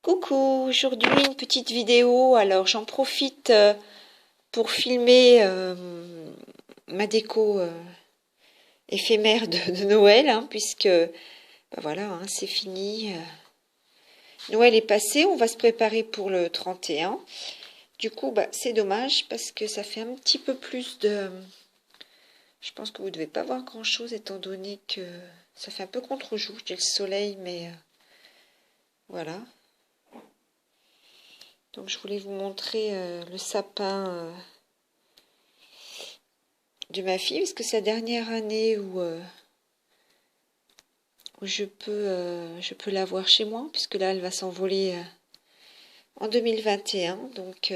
Coucou, aujourd'hui une petite vidéo. Alors j'en profite pour filmer ma déco éphémère de Noël, hein, puisque voilà, hein, c'est fini. Noël est passé, on va se préparer pour le 31. Du coup, c'est dommage parce que ça fait un petit peu plus de... Je pense que vous ne devez pas voir grand-chose étant donné que ça fait un peu contre-jour. J'ai le soleil, mais voilà. Donc je voulais vous montrer le sapin de ma fille, parce que c'est la dernière année où je peux la voir chez moi, puisque là elle va s'envoler en 2021. Donc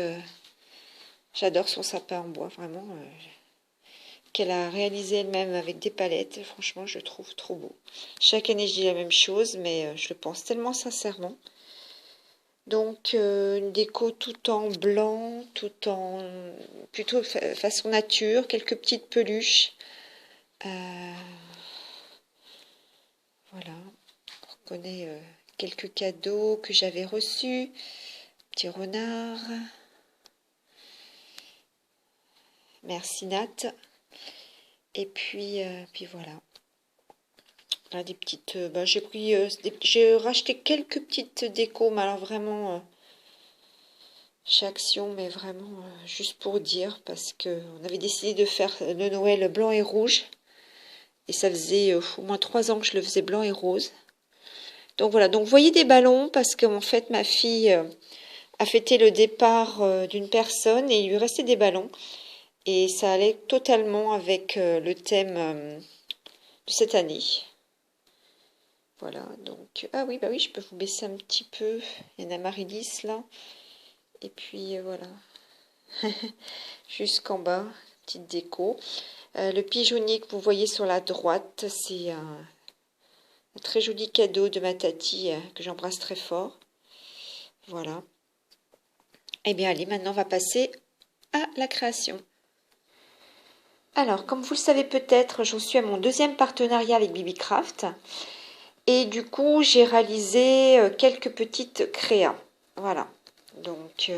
j'adore son sapin en bois, vraiment, qu'elle a réalisé elle-même avec des palettes. Franchement, je le trouve trop beau. Chaque année je dis la même chose, mais je le pense tellement sincèrement. Donc une déco tout en blanc, tout en plutôt façon nature, quelques petites peluches. Voilà, on reconnaît quelques cadeaux que j'avais reçus. Petit renard. Merci Nat. Et puis voilà. Là, des petites. J'ai racheté quelques petites décos, mais alors vraiment chez Action, mais vraiment juste pour dire, parce que on avait décidé de faire le Noël blanc et rouge, et ça faisait au moins 3 ans que je le faisais blanc et rose. Donc voilà. Donc vous voyez des ballons, parce qu'en fait ma fille a fêté le départ d'une personne et il lui restait des ballons, et ça allait totalement avec le thème de cette année. Voilà, donc... Ah oui, bah oui, je peux vous baisser un petit peu. Il y en a Marie-Lys, là. Et puis, voilà. Jusqu'en bas, petite déco. Le pigeonnier que vous voyez sur la droite, c'est un très joli cadeau de ma tati, que j'embrasse très fort. Voilà. Eh bien, allez, maintenant, on va passer à la création. Alors, comme vous le savez peut-être, j'en suis à mon 2e partenariat avec BibiCraft. Et du coup, j'ai réalisé quelques petites créas. Voilà. Donc,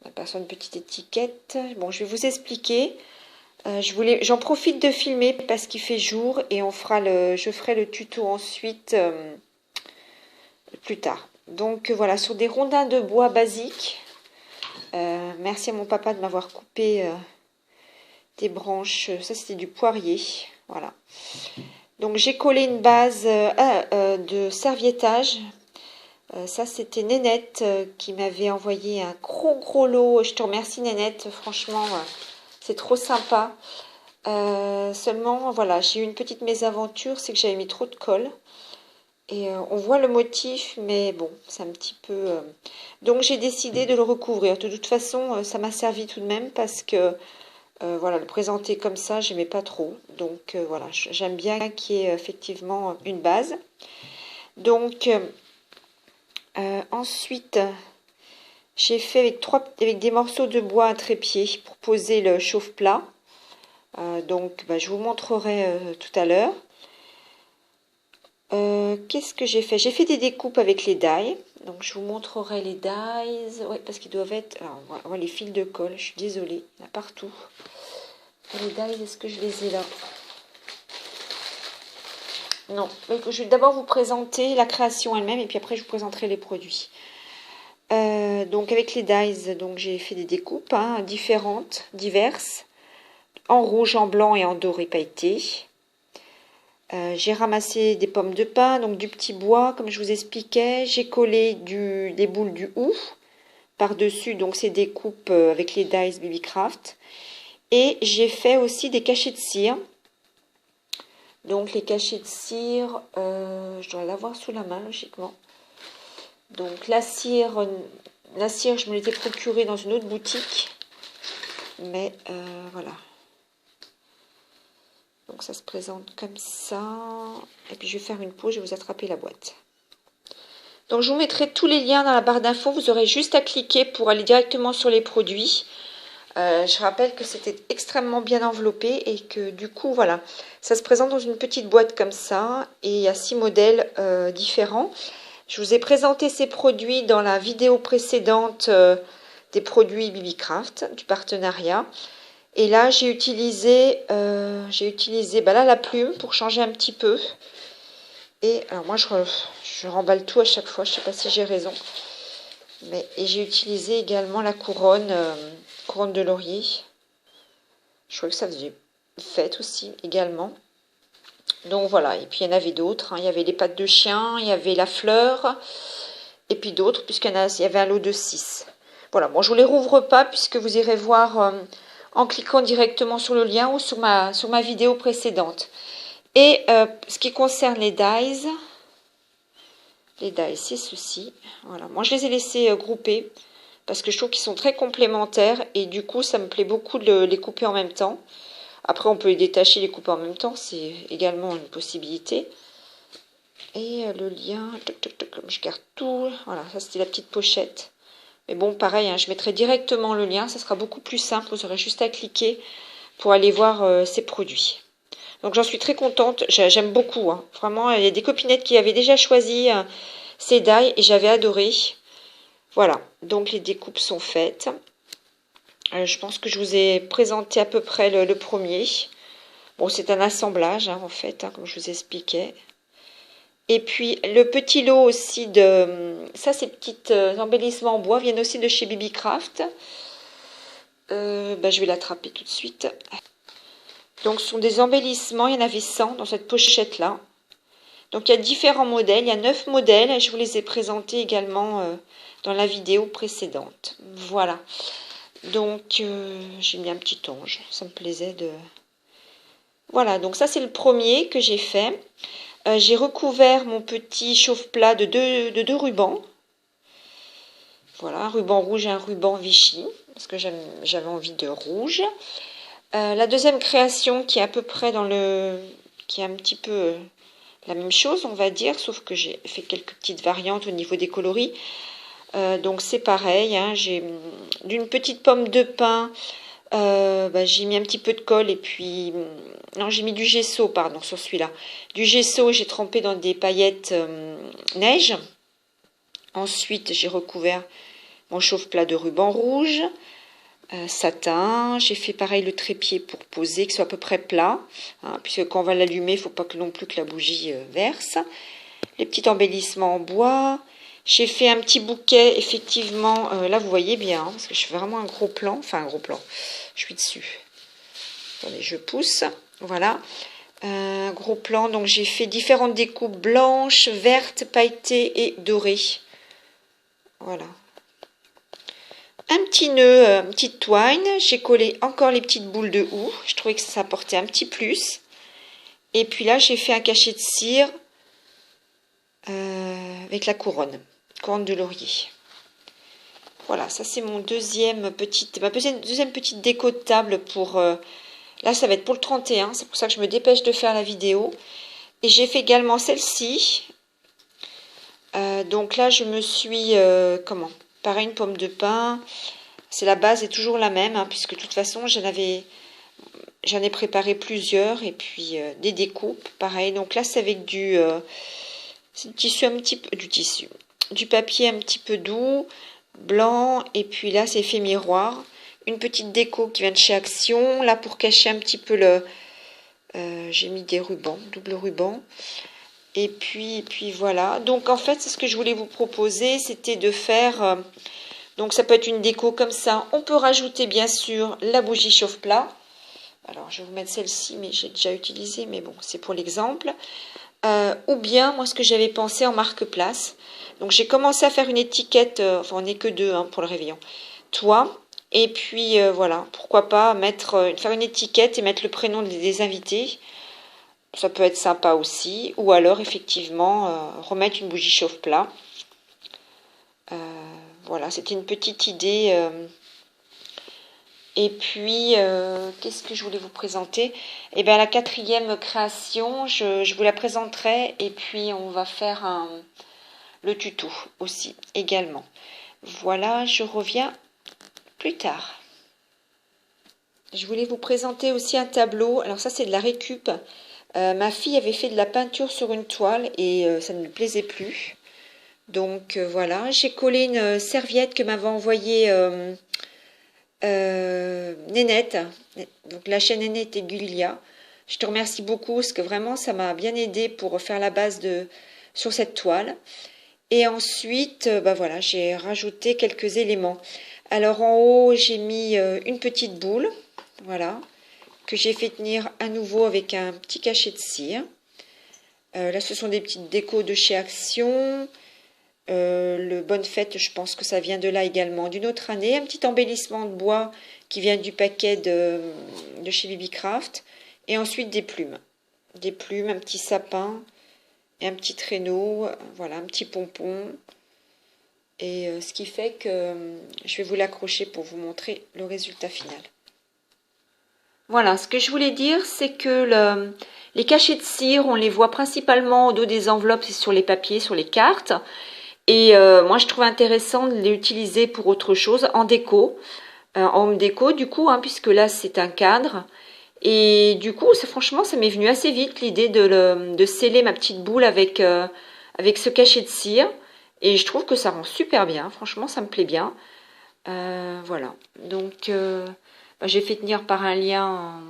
on a une petite étiquette. Bon, je vais vous expliquer. J'en profite de filmer parce qu'il fait jour et je ferai le tuto ensuite plus tard. Donc, voilà, sur des rondins de bois basiques. Merci à mon papa de m'avoir coupé des branches. Ça, c'était du poirier. Voilà. Donc j'ai collé une base de serviettage. Ça c'était Nénette qui m'avait envoyé un gros lot. Je te remercie Nénette, franchement c'est trop sympa. Seulement voilà, j'ai eu une petite mésaventure, c'est que j'avais mis trop de colle. Et on voit le motif, mais bon, c'est un petit peu... Donc j'ai décidé de le recouvrir. De toute façon, ça m'a servi tout de même parce que... voilà, le présenter comme ça, j'aimais pas trop. Donc voilà, j'aime bien qu'il y ait effectivement une base. Donc ensuite, j'ai fait avec des morceaux de bois un trépied pour poser le chauffe-plat. Donc je vous montrerai tout à l'heure. Qu'est-ce que j'ai fait? J'ai fait des découpes avec les die. Donc je vous montrerai les dies. Oui, parce qu'ils doivent être... Alors, on voit les fils de colle, je suis désolée, il y en a partout. Les dies, est-ce que je les ai là? Non, je vais d'abord vous présenter la création elle-même et puis après je vous présenterai les produits. Donc avec les dies, donc j'ai fait des découpes différentes, diverses, en rouge, en blanc et en doré pailleté. J'ai ramassé des pommes de pin, donc du petit bois comme je vous expliquais. J'ai collé des boules du hou par-dessus, donc ces découpes avec les dies BibiCraft. Et j'ai fait aussi des cachets de cire. Donc les cachets de cire, je dois l'avoir sous la main logiquement. Donc la cire je me l'étais procurée dans une autre boutique. Mais voilà. Donc ça se présente comme ça. Et puis je vais faire une pause, je vais vous attraper la boîte. Donc je vous mettrai tous les liens dans la barre d'infos. Vous aurez juste à cliquer pour aller directement sur les produits. Je rappelle que c'était extrêmement bien enveloppé et que du coup, voilà, ça se présente dans une petite boîte comme ça et il y a 6 modèles différents. Je vous ai présenté ces produits dans la vidéo précédente des produits Bibicraft, du partenariat. Et là, j'ai utilisé bah là, la plume pour changer un petit peu. Et alors moi, je remballe tout à chaque fois, je ne sais pas si j'ai raison. Et j'ai utilisé également la couronne, couronne de laurier. Je trouvais que ça faisait fête aussi, également. Donc voilà, et puis il y en avait d'autres. Hein. Il y avait les pattes de chien, il y avait la fleur, et puis d'autres, puisqu'il y avait un lot de 6. Voilà, bon, je ne vous les rouvre pas, puisque vous irez voir en cliquant directement sur le lien ou sur ma vidéo précédente. Et ce qui concerne les dies, c'est ceci. Voilà, moi je les ai laissés grouper, parce que je trouve qu'ils sont très complémentaires, et du coup ça me plaît beaucoup de les couper en même temps. Après, on peut les détacher, les couper en même temps. C'est également une possibilité. Et le lien, je garde tout. Voilà, ça c'était la petite pochette. Mais bon, pareil, hein, je mettrai directement le lien. Ça sera beaucoup plus simple. Vous aurez juste à cliquer pour aller voir ces produits. Donc j'en suis très contente. J'aime beaucoup. Hein. Vraiment, il y a des copinettes qui avaient déjà choisi ces die et j'avais adoré. Voilà, donc les découpes sont faites. Je pense que je vous ai présenté à peu près le premier. Bon, c'est un assemblage, hein, en fait, hein, comme je vous expliquais. Et puis, le petit lot aussi de... Ça, ces petits embellissements en bois viennent aussi de chez Bibicraft. Je vais l'attraper tout de suite. Donc, ce sont des embellissements. Il y en avait 100 dans cette pochette-là. Donc, il y a différents modèles. Il y a 9 modèles. Et je vous les ai présentés également dans la vidéo précédente. Voilà. Donc, j'ai mis un petit ange. Ça me plaisait de... Voilà, donc ça, c'est le premier que j'ai fait. J'ai recouvert mon petit chauffe-plat de deux rubans. Voilà, un ruban rouge et un ruban Vichy, parce que j'avais envie de rouge. La deuxième création qui est à peu près qui est un petit peu la même chose, on va dire, sauf que j'ai fait quelques petites variantes au niveau des coloris. Donc c'est pareil, hein, j'ai d'une petite pomme de pin, j'ai mis un petit peu de colle et puis... Non, j'ai mis du gesso, pardon, sur celui-là. Du gesso, j'ai trempé dans des paillettes neige. Ensuite, j'ai recouvert mon chauffe-plat de ruban rouge, satin. J'ai fait pareil le trépied pour poser, que ce soit à peu près plat. Hein, puisque quand on va l'allumer, il ne faut pas non plus que la bougie verse. Les petits embellissements en bois. J'ai fait un petit bouquet, effectivement. Là, vous voyez bien, hein, parce que je fais vraiment un gros plan. Enfin, un gros plan. Je suis dessus. Attendez, je pousse. Voilà. Un gros plan. Donc, j'ai fait différentes découpes blanches, vertes, pailletées et dorées. Voilà. Un petit nœud, une petite twine. J'ai collé encore les petites boules de houx. Je trouvais que ça apportait un petit plus. Et puis là, j'ai fait un cachet de cire avec la couronne de laurier. Voilà, ça c'est mon deuxième petite déco de table pour... là, ça va être pour le 31. C'est pour ça que je me dépêche de faire la vidéo. Et j'ai fait également celle-ci. Donc là, je me suis... pareil, une pomme de pin. C'est la base est toujours la même, hein, puisque de toute façon, j'en ai préparé plusieurs. Et puis, des découpes, pareil. Donc là, c'est avec du tissu un petit peu... Du papier un petit peu doux, blanc. Et puis là, c'est fait miroir. Une petite déco qui vient de chez Action. Là, pour cacher un petit peu le... j'ai mis des rubans, double ruban. Et puis voilà. Donc, en fait, c'est ce que je voulais vous proposer. C'était de faire... donc, ça peut être une déco comme ça. On peut rajouter, bien sûr, la bougie chauffe-plat. Alors, je vais vous mettre celle-ci, mais j'ai déjà utilisé. Mais bon, c'est pour l'exemple. Ou bien, moi, ce que j'avais pensé en marque-place. Donc, j'ai commencé à faire une étiquette. Enfin, on n'est que deux hein, pour le réveillon. Toi. Et puis, voilà. Pourquoi pas faire une étiquette et mettre le prénom des invités. Ça peut être sympa aussi. Ou alors, effectivement, remettre une bougie chauffe-plat. Voilà, c'était une petite idée. Et puis, qu'est-ce que je voulais vous présenter? Eh bien, la quatrième création, je vous la présenterai. Et puis, on va faire le tuto aussi, également. Voilà, je reviens plus tard. Je voulais vous présenter aussi un tableau. Alors ça, c'est de la récup. Ma fille avait fait de la peinture sur une toile et ça ne lui plaisait plus. Donc voilà, j'ai collé une serviette que m'avait envoyée Nénette, donc la chaîne Nénette et Gulia. Je te remercie beaucoup parce que vraiment ça m'a bien aidé pour faire la base sur cette toile. Et ensuite, bah voilà, j'ai rajouté quelques éléments. Alors en haut, j'ai mis une petite boule, voilà, que j'ai fait tenir à nouveau avec un petit cachet de cire. Là, ce sont des petites décos de chez Action. Le Bonne Fête, je pense que ça vient de là également, d'une autre année. Un petit embellissement de bois qui vient du paquet de chez Bibicraft. Et ensuite des plumes. Des plumes, un petit sapin et un petit traîneau. Voilà, un petit pompon. Et ce qui fait que je vais vous l'accrocher pour vous montrer le résultat final. Voilà, ce que je voulais dire, c'est que les cachets de cire, on les voit principalement au dos des enveloppes et sur les papiers, sur les cartes. Et moi, je trouve intéressant de les utiliser pour autre chose, en déco, en home déco, du coup, hein, puisque là, c'est un cadre. Et du coup, franchement, ça m'est venu assez vite, l'idée de sceller ma petite boule avec ce cachet de cire. Et je trouve que ça rend super bien, franchement, ça me plaît bien. Voilà, donc bah, j'ai fait tenir par un lien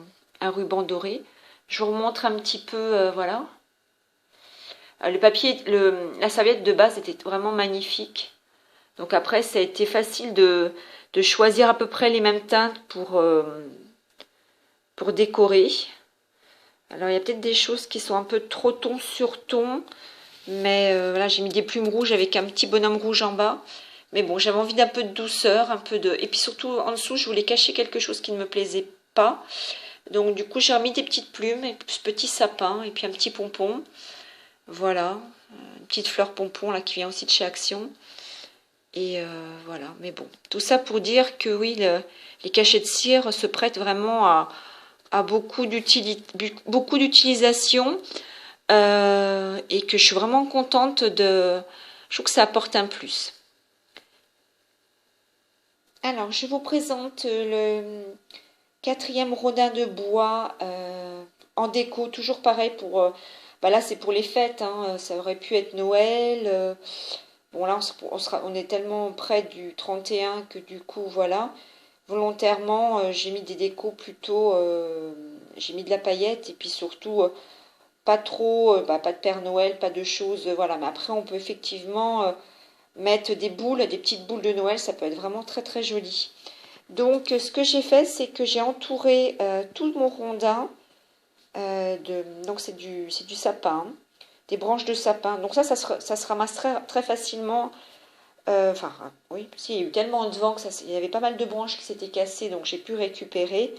un ruban doré. Je vous remontre un petit peu, voilà. Le papier, la serviette de base était vraiment magnifique. Donc après, ça a été facile de choisir à peu près les mêmes teintes pour décorer. Alors il y a peut-être des choses qui sont un peu trop ton sur ton. Mais voilà, j'ai mis des plumes rouges avec un petit bonhomme rouge en bas. Mais bon, j'avais envie d'un peu de douceur, un peu de... Et puis surtout, en dessous, je voulais cacher quelque chose qui ne me plaisait pas. Donc du coup, j'ai remis des petites plumes, et ce petit sapin, et puis un petit pompon. Voilà, une petite fleur pompon là qui vient aussi de chez Action. Et voilà, mais bon, tout ça pour dire que oui, les cachets de cire se prêtent vraiment à beaucoup d'utilisation et que je suis vraiment contente de... Je trouve que ça apporte un plus. Alors, je vous présente le quatrième rodin de bois en déco, toujours pareil pour... bah là, c'est pour les fêtes, hein, ça aurait pu être Noël. Bon, là, on est tellement près du 31 que du coup, voilà. Volontairement, j'ai mis des décos plutôt... j'ai mis de la paillette et puis surtout... pas trop, bah, pas de Père Noël, pas de choses, voilà. Mais après, on peut effectivement mettre des boules, des petites boules de Noël, ça peut être vraiment très très joli. Donc, ce que j'ai fait, c'est que j'ai entouré tout mon rondin, donc c'est du sapin, des branches de sapin. Donc ça se ramasse très facilement. Enfin, oui, si, il y a eu tellement de vent que il y avait pas mal de branches qui s'étaient cassées, donc j'ai pu récupérer.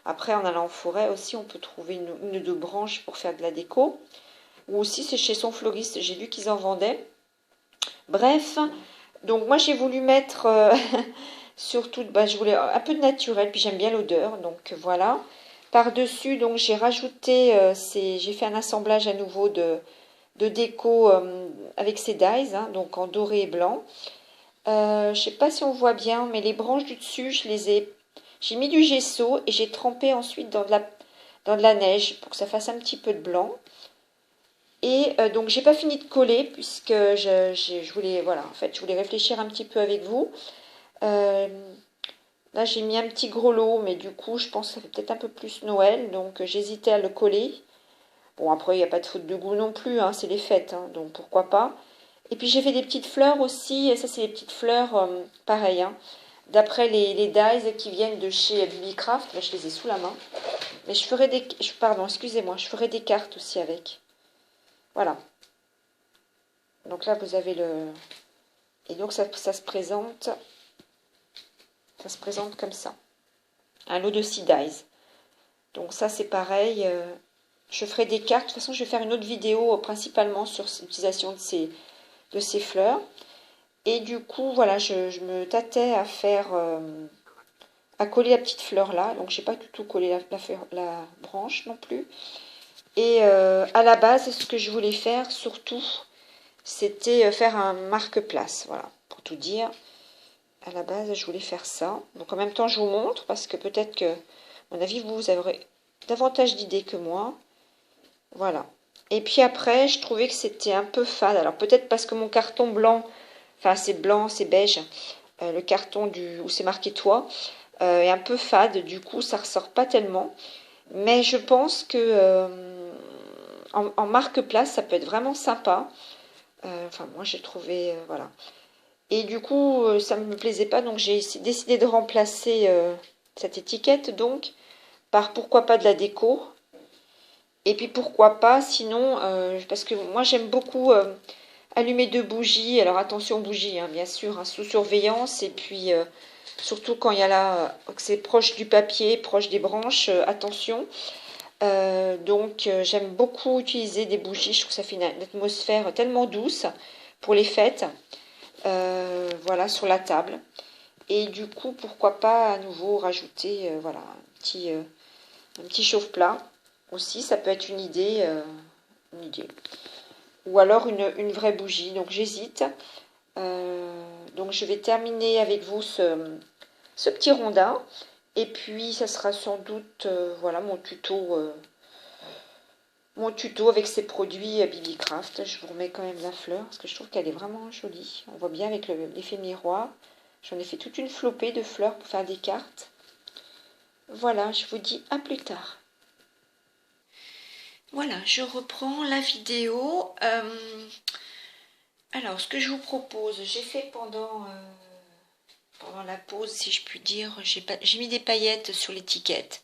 Après, en allant en forêt aussi, on peut trouver une ou deux branches pour faire de la déco. Ou aussi, c'est chez son fleuriste, j'ai vu qu'ils en vendaient. Bref, donc moi j'ai voulu mettre surtout, bah, je voulais un peu de naturel, puis j'aime bien l'odeur, donc voilà. Par-dessus, donc j'ai rajouté, j'ai fait un assemblage à nouveau de déco avec ces dies, hein, donc en doré et blanc. Je ne sais pas si on voit bien, mais les branches du dessus, j'ai mis du gesso et j'ai trempé ensuite dans de la neige pour que ça fasse un petit peu de blanc. Et donc j'ai pas fini de coller puisque je voulais, voilà, en fait, je voulais réfléchir un petit peu avec vous. Là j'ai mis un petit gros lot, mais du coup je pense que ça fait peut-être un peu plus Noël, donc j'hésitais à le coller. Bon, après il n'y a pas de faute de goût non plus, hein, c'est les fêtes, hein, donc pourquoi pas. Et puis j'ai fait des petites fleurs aussi, et ça c'est des petites fleurs pareilles, hein, d'après les dies qui viennent de chez Bibicraft. Là je les ai sous la main. Mais je ferai pardon, excusez-moi, je ferai des cartes aussi avec. Voilà. Donc là, vous avez le... Et donc, ça se présente... Ça se présente comme ça. Un lot de 6 dies. Donc ça, c'est pareil. Je ferai des cartes. De toute façon, je vais faire une autre vidéo principalement sur l'utilisation de ces fleurs. Et du coup, voilà, je me tâtais à faire... à coller la petite fleur là. Donc, je n'ai pas du tout collé la branche non plus. Et à la base, ce que je voulais faire, surtout... c'était faire un marque-place, voilà, pour tout dire. À la base, je voulais faire ça. Donc en même temps, je vous montre, parce que peut-être que, à mon avis, vous aurez davantage d'idées que moi. Voilà. Et puis après, je trouvais que c'était un peu fade. Alors peut-être parce que mon carton blanc, enfin c'est blanc, c'est beige, le carton où c'est marqué toi, est un peu fade. Du coup, ça ressort pas tellement. Mais je pense que en marque-place, ça peut être vraiment sympa. Enfin, moi j'ai trouvé, voilà. Et du coup, ça ne me plaisait pas, donc j'ai décidé de remplacer cette étiquette donc par pourquoi pas de la déco. Et puis pourquoi pas, sinon, parce que moi j'aime beaucoup allumer deux bougies. Alors attention bougies, hein, bien sûr, hein, sous surveillance. Et puis surtout quand il y a là, que c'est proche du papier, proche des branches, attention. Donc j'aime beaucoup utiliser des bougies. Je trouve que ça fait une atmosphère tellement douce pour les fêtes. Voilà, sur la table. Et du coup, pourquoi pas à nouveau rajouter voilà, un petit chauffe-plat aussi, ça peut être une idée, une idée. Ou alors une vraie bougie. Donc j'hésite. Donc je vais terminer avec vous ce petit rondin. Et puis ça sera sans doute voilà mon tuto avec ces produits Bibi Craft. Je vous remets quand même la fleur parce que je trouve qu'elle est vraiment jolie. On voit bien avec l'effet miroir. J'en ai fait toute une flopée de fleurs pour faire des cartes. Voilà, je vous dis à plus tard. Voilà, je reprends la vidéo. Alors, ce que je vous propose, j'ai fait pendant la pause, si je puis dire, j'ai mis des paillettes sur l'étiquette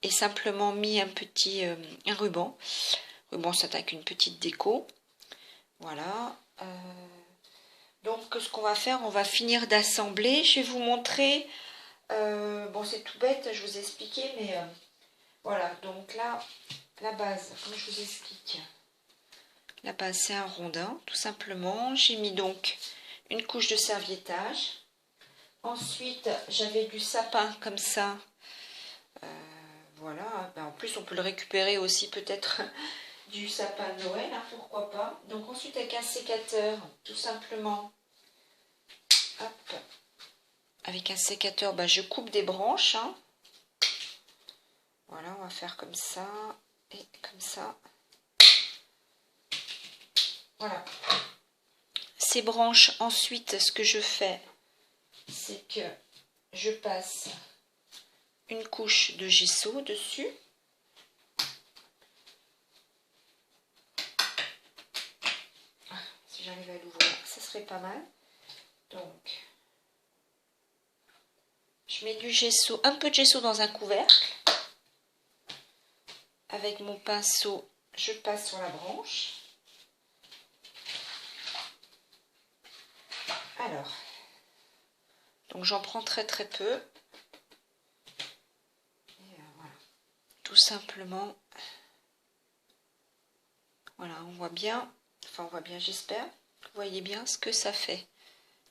et simplement mis un petit un ruban. Ruban s'attaque une petite déco. Voilà. Donc, ce qu'on va faire, on va finir d'assembler. Je vais vous montrer. Bon, c'est tout bête, je vous ai expliqué, mais voilà. Donc là, la base, comme je vous explique. La base, c'est un rondin, tout simplement. J'ai mis donc une couche de serviettage. Ensuite, j'avais du sapin comme ça. Voilà. Ben, en plus, on peut le récupérer aussi peut-être du sapin de Noël, hein, pourquoi pas. Donc ensuite, avec un sécateur, tout simplement. Hop. Avec un sécateur, ben, je coupe des branches. Hein. Voilà, on va faire comme ça et comme ça. Voilà. Ces branches, ensuite, ce que je fais, c'est que je passe une couche de gesso dessus. Si j'arrive à l'ouvrir, ça serait pas mal. Donc, je mets du gesso, un peu de gesso dans un couvercle. Avec mon pinceau, je passe sur la branche. Alors, donc j'en prends très très peu. Et voilà. Tout simplement, voilà, on voit bien, enfin on voit bien, j'espère, vous voyez bien ce que ça fait,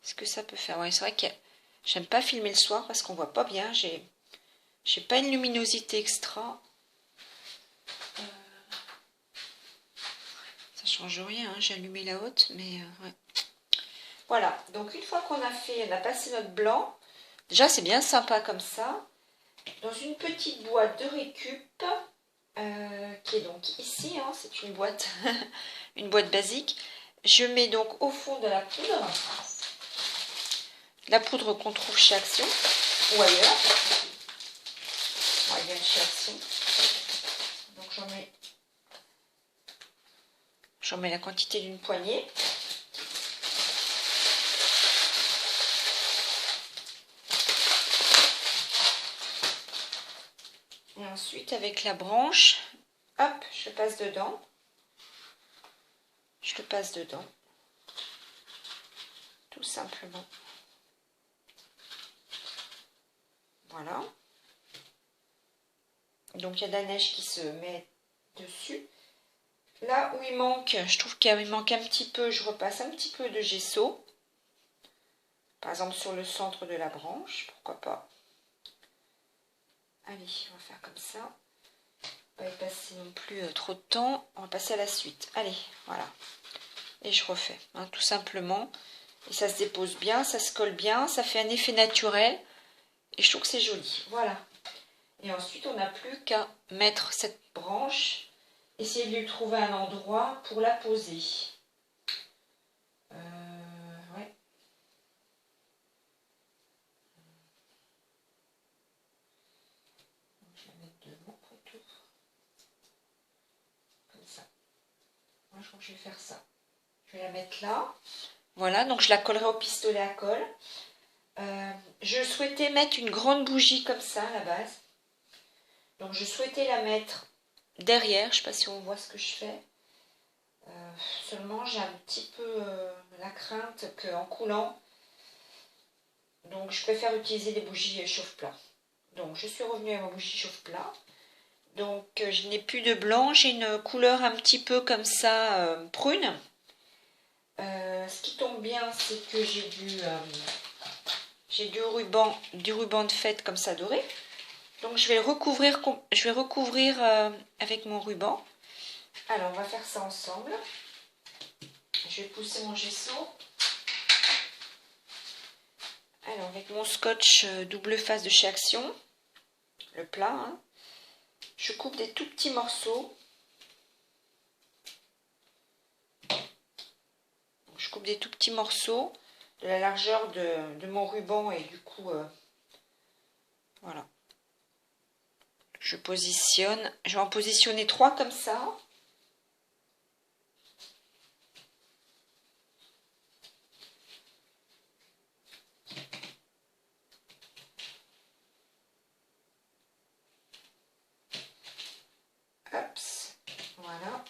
ce que ça peut faire. Ouais, c'est vrai que j'aime pas filmer le soir parce qu'on voit pas bien, j'ai pas une luminosité extra. Ça change rien, hein, j'ai allumé la haute, mais ouais. Voilà, donc une fois qu'on a fait, on a passé notre blanc, déjà c'est bien sympa comme ça, dans une petite boîte de récup, qui est donc ici, hein, c'est une boîte, une boîte basique. Je mets donc au fond de la poudre qu'on trouve chez Action, ou ailleurs, chez Action. Donc j'en mets la quantité d'une poignée. Et ensuite, avec la branche, hop, je le passe dedans. Je le passe dedans. Tout simplement. Voilà. Donc, il y a de la neige qui se met dessus. Là où il manque, je trouve qu'il manque un petit peu, je repasse un petit peu de gesso. Par exemple, sur le centre de la branche, pourquoi pas. Allez, on va faire comme ça. Pas y passer non plus trop de temps. On va passer à la suite. Allez, voilà. Et je refais, hein, tout simplement. Et ça se dépose bien, ça se colle bien, ça fait un effet naturel. Et je trouve que c'est joli. Voilà. Et ensuite, on n'a plus qu'à mettre cette branche essayer de lui trouver un endroit pour la poser. Ouais. Je vais la mettre devant pour tout. Comme ça. Moi, je crois que je vais faire ça. Je vais la mettre là. Voilà, donc je la collerai au pistolet à colle. Je souhaitais mettre une grande bougie comme ça à la base. Donc je souhaitais la mettre derrière. Je ne sais pas si on voit ce que je fais. Seulement j'ai un petit peu la crainte qu'en coulant, donc je préfère utiliser des bougies chauffe-plat. Donc je suis revenue à ma bougie chauffe-plat. Donc je n'ai plus de blanc, j'ai une couleur un petit peu comme ça, prune. Ce qui tombe bien, c'est que j'ai du ruban de fête comme ça doré. Donc je vais recouvrir avec mon ruban. Alors on va faire ça ensemble. Je vais pousser mon gesso. Alors avec mon scotch double face de chez Action, le plat, hein, je coupe des tout petits morceaux. Je coupe des tout petits morceaux de la largeur de mon ruban et du coup, voilà. Je positionne. Je vais en positionner 3 comme ça. Hop, voilà.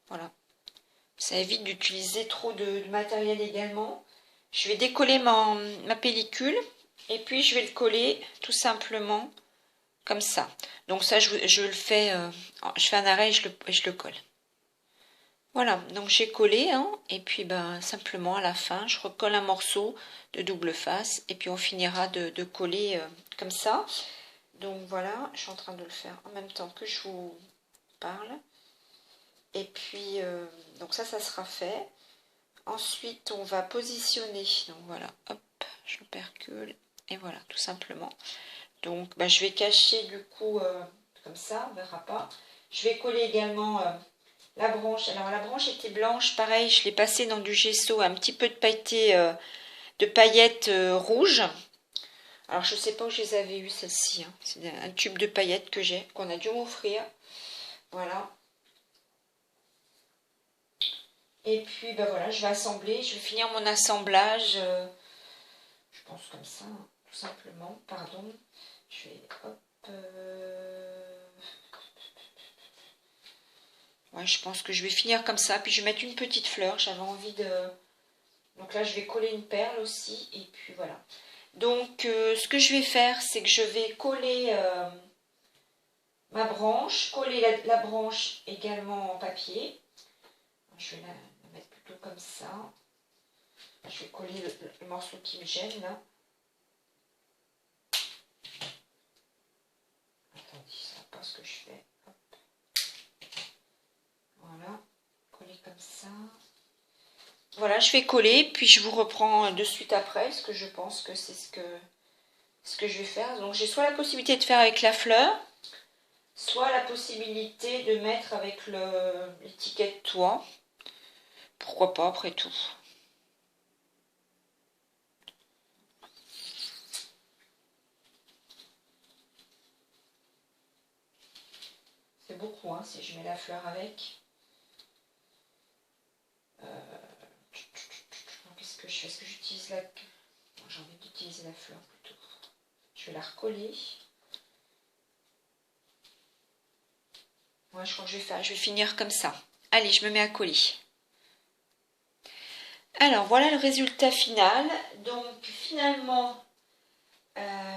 Voilà. Ça évite d'utiliser trop de matériel également. Je vais décoller ma pellicule et puis je vais le coller tout simplement comme ça. Donc ça, je le fais, je fais un arrêt et je le colle. Voilà, donc j'ai collé, hein, et puis ben, simplement à la fin, je recolle un morceau de double face et puis on finira de coller comme ça. Donc voilà, je suis en train de le faire en même temps que je vous parle. Et puis, donc ça sera fait. Ensuite, on va positionner. Donc voilà, hop, je le percule et voilà, tout simplement. Donc ben, je vais cacher du coup, comme ça, on ne verra pas. Je vais coller également... la branche, alors la branche était blanche, pareil, je l'ai passée dans du gesso, un petit peu de paillettes rouges. Alors je ne sais pas où je les avais eues, celles-ci, hein. C'est un tube de paillettes que j'ai, qu'on a dû m'offrir. Voilà. Et puis ben voilà, je vais assembler, je vais finir mon assemblage, je pense comme ça, hein, tout simplement, pardon. Je vais, hop, ouais, je pense que je vais finir comme ça, puis je vais mettre une petite fleur, j'avais envie de... Donc là, je vais coller une perle aussi, et puis voilà. Donc, ce que je vais faire, c'est que je vais coller ma branche, coller la branche également en papier. Je vais la mettre plutôt comme ça. Je vais coller le morceau qui me gêne là. Attendez, ça va pas ce que je fais. Hop. Voilà, coller comme ça. Voilà, je vais coller, puis je vous reprends de suite après, parce que je pense que c'est ce que je vais faire. Donc j'ai soit la possibilité de faire avec la fleur, soit la possibilité de mettre avec l'étiquette toit. Pourquoi pas après tout. C'est beaucoup, hein, si je mets la fleur avec. Qu'est-ce que je fais? Est-ce que j'utilise la... J'ai envie d'utiliser la fleur plutôt. Je vais la recoller. Ouais, je crois que je vais finir comme ça. Allez, je me mets à coller. Alors, voilà le résultat final. Donc, finalement,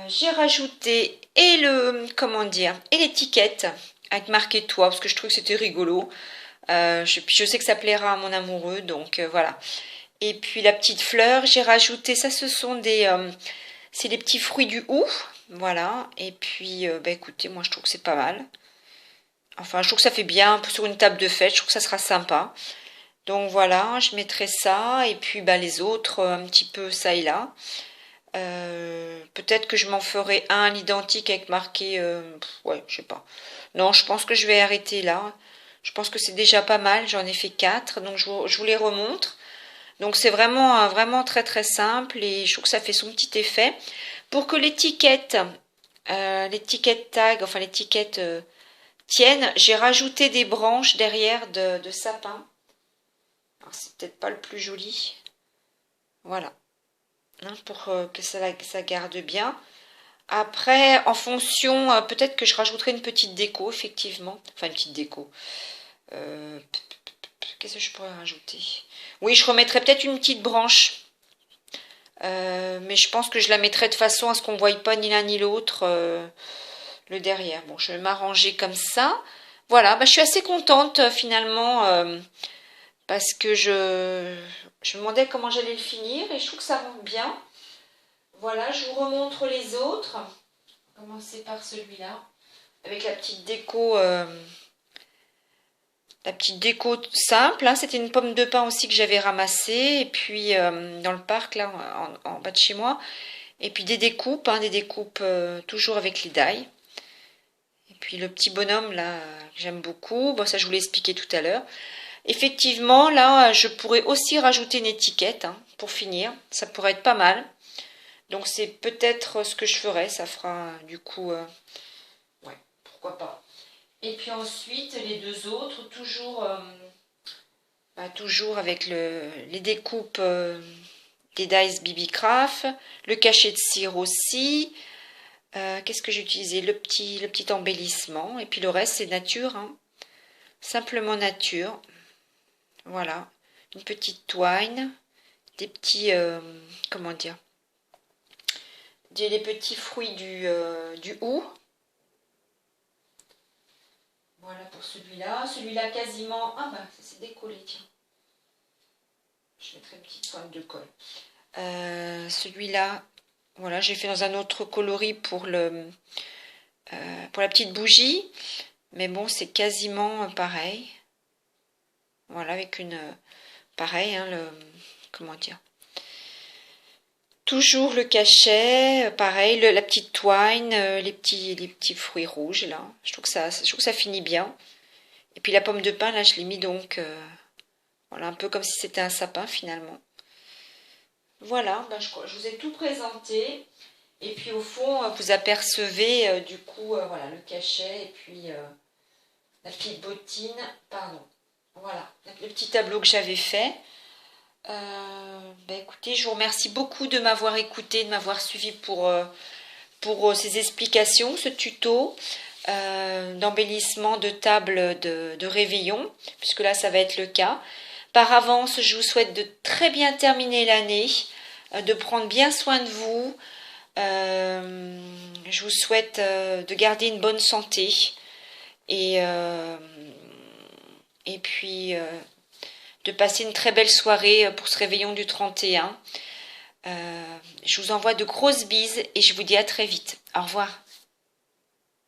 j'ai rajouté et et l'étiquette avec marqué toi, parce que je trouve que c'était rigolo. Je sais que ça plaira à mon amoureux, donc voilà. Et puis la petite fleur, j'ai rajouté, ça ce sont c'est des petits fruits du hou, voilà. Et puis, bah écoutez, moi je trouve que c'est pas mal. Enfin, je trouve que ça fait bien sur une table de fête, je trouve que ça sera sympa. Donc voilà, je mettrai ça, et puis bah les autres, un petit peu ça et là. Peut-être que je m'en ferai un à l'identique avec marqué... ouais, je sais pas. Non, je pense que je vais arrêter là. Je pense que c'est déjà pas mal. J'en ai fait 4, donc je vous les remontre. Donc c'est vraiment, vraiment très très simple et je trouve que ça fait son petit effet. Pour que l'étiquette tag, enfin l'étiquette tienne, j'ai rajouté des branches derrière de sapin. Alors c'est peut-être pas le plus joli. Voilà. Hein, pour que ça garde bien. Après, en fonction, peut-être que je rajouterai une petite déco, effectivement. Enfin, une petite déco. Qu'est-ce que je pourrais rajouter? Oui, je remettrai peut-être une petite branche. Mais je pense que je la mettrai de façon à ce qu'on ne voie pas ni l'un ni l'autre le derrière. Bon, je vais m'arranger comme ça. Voilà, bah, je suis assez contente finalement parce que je me demandais comment j'allais le finir et je trouve que ça rend bien. Voilà, je vous remontre les autres. On va commencer par celui-là avec la petite déco simple. Hein. C'était une pomme de pin aussi que j'avais ramassée et puis dans le parc là en bas de chez moi. Et puis des découpes, hein, toujours avec les die. Et puis le petit bonhomme là, que j'aime beaucoup. Bon, ça je vous l'ai expliqué tout à l'heure. Effectivement, là, je pourrais aussi rajouter une étiquette hein, pour finir. Ça pourrait être pas mal. Donc c'est peut-être ce que je ferai. Ça fera du coup... ouais, pourquoi pas. Et puis ensuite, les deux autres, toujours avec les découpes des dies BB Craft, le cachet de cire aussi. Qu'est-ce que j'ai utilisé? Le petit embellissement. Et puis le reste, c'est nature. Hein. Simplement nature. Voilà. Une petite twine. Des petits... comment dire? Les petits fruits du hou. Voilà pour celui-là. Celui-là quasiment... Ah bah, ça s'est décollé, tiens. Je mettrai une petite pointe de colle. Celui-là, voilà, j'ai fait dans un autre coloris pour la petite bougie. Mais bon, c'est quasiment pareil. Voilà, avec une... pareil, hein, comment dire? Toujours le cachet, pareil, la petite twine, les petits fruits rouges, là. Je trouve que ça finit bien. Et puis la pomme de pin, là, je l'ai mis donc... voilà, un peu comme si c'était un sapin, finalement. Voilà, ben, je vous ai tout présenté. Et puis au fond, vous apercevez du coup voilà, le cachet et puis la petite bottine. Pardon. Voilà, le petit tableau que j'avais fait. Ben, écoutez, je vous remercie beaucoup de m'avoir écouté, de m'avoir suivi pour ces explications, ce tuto d'embellissement de table de réveillon, puisque là ça va être le cas. Par avance, je vous souhaite de très bien terminer l'année, de prendre bien soin de vous. Je vous souhaite de garder une bonne santé et puis de passer une très belle soirée pour ce réveillon du 31. Je vous envoie de grosses bises et je vous dis à très vite. Au revoir.